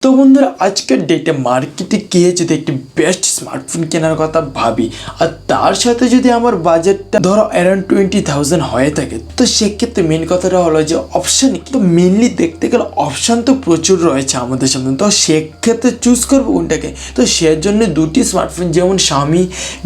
তো বন্ধুরা আজকের ডেটে মার্কেটে গিয়ে যদি একটি বেস্ট স্মার্টফোন কেনার কথা ভাবি আর তার সাথে যদি আমার বাজেটটা ধরো অ্যারাউন্ড 20,000 হয়ে থাকে, তো সেক্ষেত্রে মেন কথাটা হলো যে অপশান তো মেনলি দেখতে গেলে অপশান তো প্রচুর রয়েছে আমাদের সামনে। তো সেক্ষেত্রে চুজ করবো কোনটাকে, তো সেজন্য দুটি স্মার্টফোন যেমন Xiaomi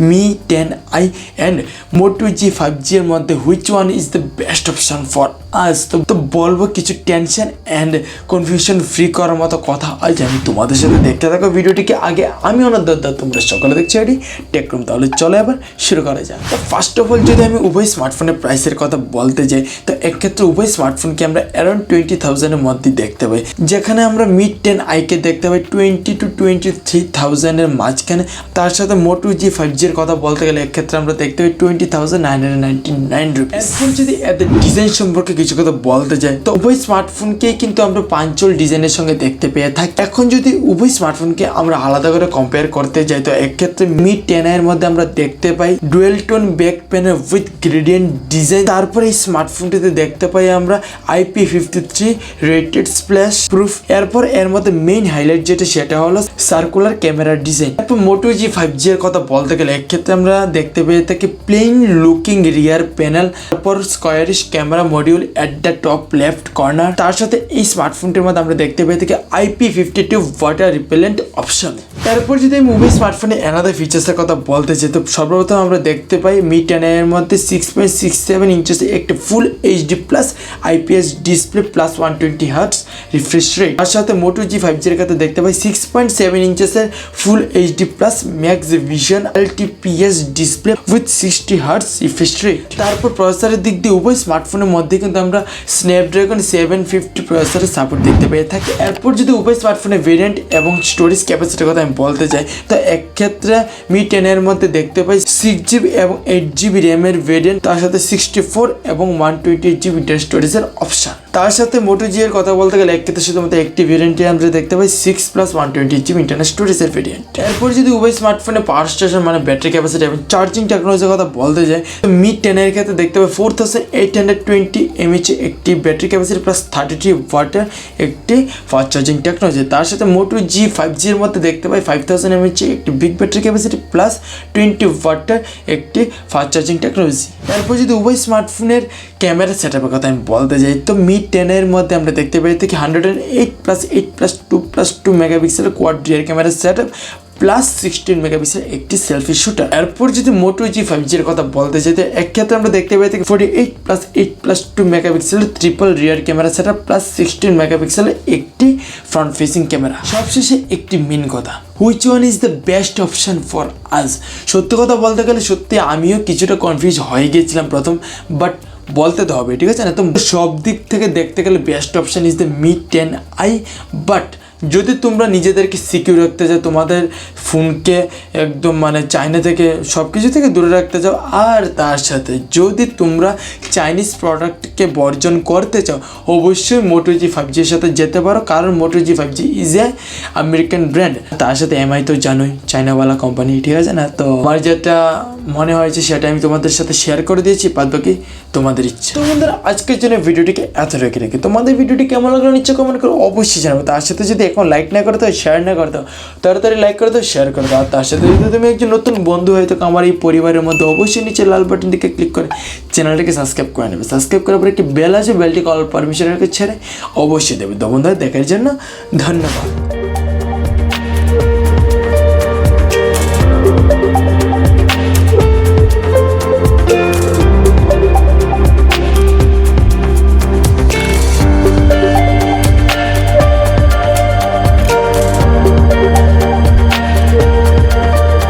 Mi 10i and Moto G 5G এর মধ্যে which one is the best option for আজ। তো বলবো কিছু টেনশন অ্যান্ড কনফিউশন ফ্রি করার মতো কথা আজ আমি তোমাদের সাথে। দেখতে থাকো ভিডিওটিকে। আগে আমি অনন্ত, তোমরা সকলে দেখছো এটি টেকরুম। তাহলে চলো এবার শুরু করা যাক। তো ফার্স্ট অফ অল যদি আমি উভয় স্মার্টফোনের প্রাইসের কথা বলতে যাই, তো এক্ষেত্রে উভয় স্মার্টফোনকে আমরা অ্যারাউন্ড 20,000 মধ্যে দেখতে পাই, যেখানে আমরা Mi 10i কে দেখতে পাই 20 to 23,000 মাঝখানে। তার সাথে Moto G 5G এর কথা বলতে গেলে এক্ষেত্রে আমরা দেখতে পাই 20,999 রুপিস। এরপর যদি এদের ডিজাইন সম্পর্কে কিছু কথা বলতে যাই, তো উভয় স্মার্টফোনকেই কিন্তু আমরা পাঞ্চল ডিজাইনের সঙ্গে দেখতে পেয়ে থাকি। এখন যদি উভয় স্মার্টফোনকে আমরা আলাদা করে কম্পেয়ার করতে যাই, তো এক্ষেত্রে Mi 10i এর মধ্যে আমরা দেখতে পাই dual tone back panel with gradient design. তারপরে এই স্মার্টফোনটিতে দেখতে পাই আমরা IP53 রেটেড স্প্ল্যাশ প্রুফ। এরপর এর মধ্যে মেইন হাইলাইট যেটা সেটা হলো সার্কুলার ক্যামেরা ডিজাইন। তারপর Moto G 5G এর কথা বলতে গেলে এক্ষেত্রে আমরা দেখতে পেয়ে থাকি প্লেন লুকিং রিয়ার প্যানেল, তারপর squarish camera module at the top left corner. তার সাথে এই স্মার্টফোনটির মধ্যে আমরা দেখতে পেয়ে থাকি IP52 ওয়াটার রিপেলেন্ট অপশন। তারপর যদি আমি মোবাইল স্মার্টফোনে অ্যানাদার ফিচার্সের কথা বলতে চাই, তো সর্বপ্রথম আমরা দেখতে পাই Mi 10i এর মধ্যে 6.67 ইঞ্চেস একটি ফুল HD plus IPS display plus 120 hertz refresh rate. তার সাথে Moto G 5G এর ক্ষেত্রে দেখতে পাই 6.7 ইঞ্চেসের ফুল HD plus max vision LTPS display with 60 hertz refresh rate. তারপর প্রসেসরের দিক দিয়ে উভয় স্মার্টফোনের মধ্যে কিন্তু আমরা স্ন্যাপড্রাগন 750 প্রসেসরের সাপোর্ট দেখতে পেয়ে থাকি। এরপর যদি উভয় স্মার্টফোনের ভেরিয়েন্ট এবং স্টোরেজ ক্যাপাসিটির কথা আমি বলতে চাই, তো এক্ষেত্রে Mi 10i এর মধ্যে দেখতে পাই 6GB এবং 8GB র্যামের ভেরিয়েন্ট, তার সাথে 64 এবং 128GB ইন্টারনাল স্টোরেজের অপশন। তার সাথে Moto G এর কথা বলতে গেলে এক্ষেত্রে শুধুমাত্র একটি ভেরিয়েন্টে আমরা দেখতে পাই 6+128GB ইন্টারনাল স্টোরেজের ভেরিয়েন্ট। এরপর যদি উভয় স্মার্টফোনে পাওয়ার স্টেশন মানে ব্যাটারি ক্যাপাসিটি এবং চার্জিং টেকনোলজির কথা বলতে যাই, তো Mi 10i এর ক্ষেত্রে দেখতে পাই 4820 mAh একটি ব্যাটারি ক্যাপাসিটি প্লাস 33 ওয়াটের একটি ফাস্ট চার্জিং টেকনোলজি। তার সাথে Moto G 5G এর মধ্যে দেখতে পাই 5000 mAh একটি বিগ ব্যাটারি ক্যাপাসিটি প্লাস 20 ওয়াটের একটি ফাস্ট চার্জিং টেকনোলজি। এরপর যদি উভয় স্মার্টফোনের ক্যামেরা সেটআপের কথা আমি বলতে যাই, তো Mi 10i এর মধ্যে আমরা দেখতে পাই থেকে 108+8+2+2 megapixel quad rear camera setup plus 16 megapixel একটি সেলফি শুটার। এরপর যদি Moto G 5G এর কথা বলতে চাই, তো এক্ষেত্রে আমরা দেখতে পাই থেকে 48+8+2 megapixel triple rear camera setup plus 16 megapixel একটি ফ্রন্ট ফেসিং ক্যামেরা। সবশেষে একটি মেন কথা, which one is the best option for আজ। সত্যি কথা বলতে গেলে সত্যি আমিও কিছুটা কনফিউজ হয়ে গিয়েছিলাম প্রথম, বাট বলতে তো হবে, ঠিক আছে না? তো সব দিক থেকে দেখতে গেলে best option is the Mi 10i। But যদি তোমরা নিজেদেরকে সিকিউর রাখতে চাও, তোমাদের ফোনকে একদম মানে চায়না থেকে সব কিছু থেকে দূরে রাখতে চাও, আর তার সাথে যদি তোমরা চাইনিজ প্রোডাক্টকে বর্জন করতে চাও, অবশ্যই Moto G 5G এর সাথে যেতে পারো, কারণ Moto G 5G is a American brand. তার সাথে MI তো জানোই চায়নাওয়ালা কোম্পানি, ঠিক আছে না? তো আমার যেটা মনে হয়েছে সেটা আমি তোমাদের সাথে শেয়ার করে দিয়েছি, বাদ বাকি তোমাদের ইচ্ছা। তো বন্ধুরা আজকের জন্য ভিডিওটিকে এত রেখে রেখে তোমাদের ভিডিওটি কেমন লাগলো নিশ্চয় কমেন্ট করে অবশ্যই জানাবো। তার সাথে যদি এখন লাইক না করে দাও, শেয়ার না করে দাও, তাড়াতাড়ি লাইক করে দাও, শেয়ার করে দাও। আর তার সাথে যদি তুমি একজন নতুন বন্ধু হয়ে থাকো আমার এই পরিবারের মধ্যে, অবশ্যই নিচে লাল বাটন দিকে ক্লিক করে চ্যানেলটিকে সাবস্ক্রাইব করে নেবে। সাবস্ক্রাইব করার পরে একটি বেল আছে, বেলটি কল পারমিশনের ছেড়ে অবশ্যই দেবে। তো বন্ধুরা দেখার জন্য ধন্যবাদ।